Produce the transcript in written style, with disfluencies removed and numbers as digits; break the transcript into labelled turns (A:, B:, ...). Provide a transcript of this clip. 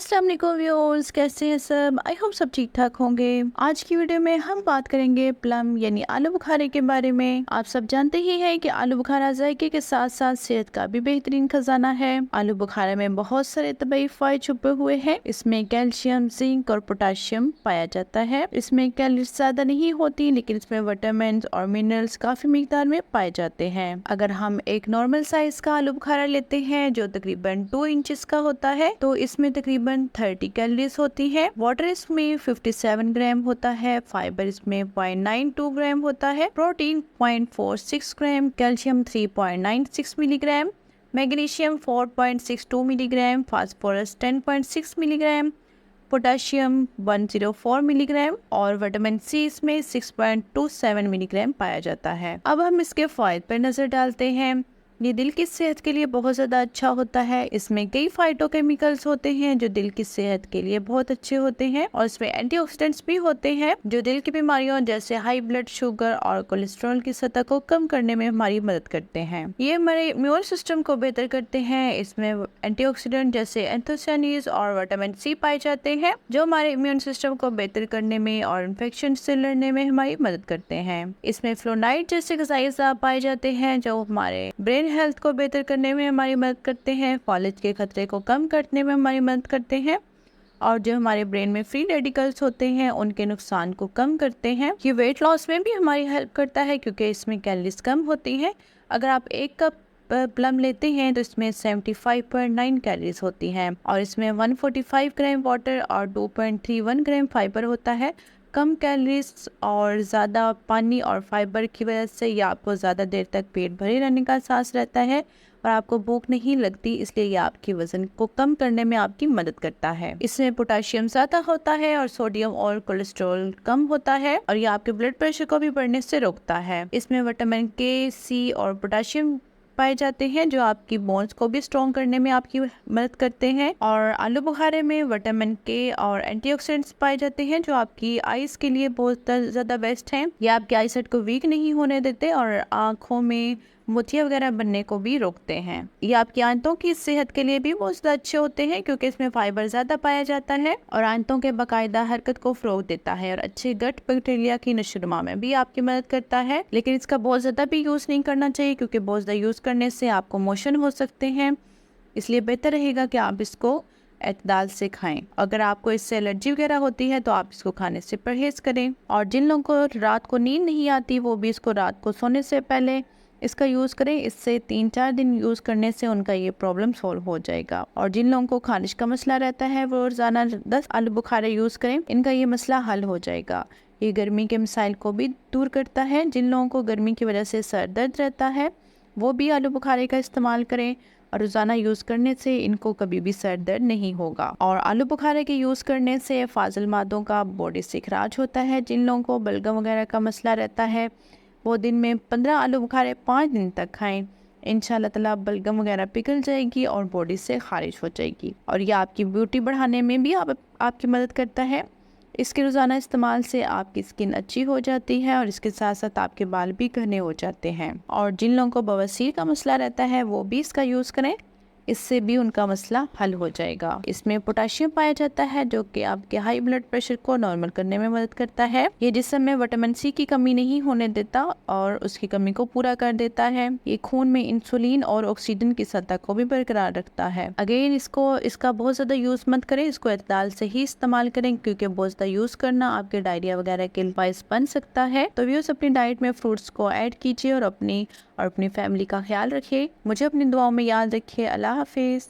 A: अस्सलाम वालेकुम व्यूअर्स, कैसे हैं सब। आई होप सब ठीक ठाक होंगे। आज की वीडियो में हम बात करेंगे प्लम यानी आलू बुखारे के बारे में। आप सब जानते ही हैं कि आलू बुखारा जायके के साथ साथ सेहत का भी बेहतरीन खजाना है। आलू बुखारे में बहुत सारे तबई फायदे छुपे हुए हैं। इसमें कैल्शियम, जिंक और पोटाशियम पाया जाता है। इसमें कैलोरीज ज्यादा नहीं होती, लेकिन इसमें विटामिन और मिनरल्स काफी मिकदार में पाए जाते हैं। अगर हम एक नॉर्मल साइज का आलू बुखारा लेते हैं जो तकरीबन 2 इंचेस का होता है, तो इसमें तकरीबन 30 कैलोरीज होती है। वाटर इसमें 57 ग्राम होता है। फाइबर इसमें 0.92 ग्राम होता है। Protein 0.46 gram, calcium 3.96 milligram, magnesium 4.62 milligram, phosphorus 10.6 milligram, potassium 104 milligram और विटामिन सी इसमें 6.27 मिलीग्राम पाया जाता है। अब हम इसके फायदे पर नजर डालते हैं। ये दिल की सेहत के लिए बहुत ज़्यादा अच्छा होता है। इसमें कई फाइटोकेमिकल्स होते हैं जो दिल की सेहत के लिए बहुत अच्छे होते हैं, और इसमें एंटीऑक्सीडेंट्स भी होते हैं जो दिल की बीमारियों जैसे हाई ब्लड शुगर और कोलेस्ट्रॉल की सतह को कम करने में हमारी मदद करते हैं। ये हमारे इम्यून सिस्टम को बेहतर करते हैं। इसमें एंटीऑक्सीडेंट जैसे एंथोसायनिन्स और विटामिन सी पाए जाते हैं जो हमारे इम्यून सिस्टम को बेहतर करने में और इन्फेक्शन से लड़ने में हमारी मदद करते हैं। इसमें फ्लोराइड जैसे गजाई अज़ा पाए जाते हैं जो हमारे ब्रेन हेल्थ को बेहतर करने में हमारी मदद करते हैं, फॉलेज के खतरे को कम करने में हमारी मदद करते हैं, और जो हमारे ब्रेन में फ्री रेडिकल्स होते हैं उनके नुकसान को कम करते हैं। ये वेट लॉस में भी हमारी हेल्प करता है क्योंकि इसमें कैलोरीज कम होती हैं। अगर आप 1 कप प्लम लेते हैं तो इसमें 75.9 कैलोरीज होती हैं, और इसमें 145 ग्राम वाटर और 2.31 ग्राम फाइबर होता है। कम कैलोरीज और ज़्यादा पानी और फाइबर की वजह से ये आपको ज़्यादा देर तक पेट भरे रहने का एहसास रहता है और आपको भूख नहीं लगती, इसलिए ये आपके वजन को कम करने में आपकी मदद करता है। इसमें पोटाशियम ज़्यादा होता है और सोडियम और कोलेस्ट्रॉल कम होता है, और ये आपके ब्लड प्रेशर को भी बढ़ने से रोकता है। इसमें विटामिन के, सी और पोटाशियम पाए जाते हैं जो आपकी बोन्स को भी स्ट्रॉन्ग करने में आपकी मदद करते हैं। और आलू बुखारे में विटामिन के और एंटीऑक्सीडेंट्स पाए जाते हैं जो आपकी आईज के लिए बहुत ज़्यादा बेस्ट हैं। ये आपकी आईसाइट को वीक नहीं होने देते और आँखों में मोतिया वगैरह बनने को भी रोकते हैं। ये आपकी आंतों की सेहत के लिए भी बहुत ज़्यादा अच्छे होते हैं क्योंकि इसमें फाइबर ज़्यादा पाया जाता है और आंतों के बाकायदा हरकत को फ़रोग देता है और अच्छे गट बैक्टीरिया की नशोनुमा में भी आपकी मदद करता है। लेकिन इसका बहुत ज़्यादा भी यूज़ नहीं करना चाहिए क्योंकि बहुत ज़्यादा यूज़ करने से आपको मोशन हो सकते हैं, इसलिए बेहतर रहेगा कि आप इसको एतदाल से खाएं। अगर आपको इससे एलर्जी वगैरह होती है तो आप इसको खाने से परहेज करें। और जिन लोगों को रात को नींद नहीं आती वो भी इसको रात को सोने से पहले इसका यूज़ करें। इससे 3-4 दिन यूज़ करने से उनका ये प्रॉब्लम सॉल्व हो जाएगा। और जिन लोगों को खारिश का मसला रहता है वो रोज़ाना 10 आलू बुखारे यूज़ करें, इनका ये मसला हल हो जाएगा। ये गर्मी के मसाइल को भी दूर करता है। जिन लोगों को गर्मी की वजह से सर दर्द रहता है वो भी आलू बुखारे का इस्तेमाल करें, और रोज़ाना यूज़ करने से इनको कभी भी सर दर्द नहीं होगा। और आलू बुखारे के यूज़ करने से फाजिल मादों का बॉडी से खराज होता है। जिन लोगों को बलगम वगैरह का मसला रहता है वो दिन में 15 आलू बुखारे 5 दिन तक खाएं। इंशाल्लाह ताला बलगम वगैरह पिघल जाएगी और बॉडी से खारिज हो जाएगी, और यह आपकी ब्यूटी बढ़ाने में भी आपकी मदद करता है। इसके रोज़ाना इस्तेमाल से आपकी स्किन अच्छी हो जाती है और इसके साथ साथ आपके बाल भी घने हो जाते हैं। और जिन लोगों को बवासीर का मसला रहता है वो भी इसका यूज़ करें, इससे भी उनका मसला हल हो जाएगा। इसमें पोटाशियम पाया जाता है जो कि आपके हाई ब्लड प्रेशर को नॉर्मल करने में मदद करता है। ये जिस्म में विटामिन सी की कमी नहीं होने देता और उसकी कमी को पूरा कर देता है। ये खून में इंसुलिन और ऑक्सीजन की सतह को भी बरकरार रखता है। अगेन इसका बहुत ज़्यादा यूज़ मत करें, इसको एतदाल से ही इस्तेमाल करें क्योंकि बहुत ज़्यादा यूज़ करना आपके डायरिया वगैरह के बायस बन सकता है। तो व्यूअर्स, अपनी डाइट में फ्रूट्स को ऐड कीजिए और अपनी फैमिली का ख्याल रखिए। मुझे अपनी दुआओं में याद रखिए। अल्लाह हाफिज़।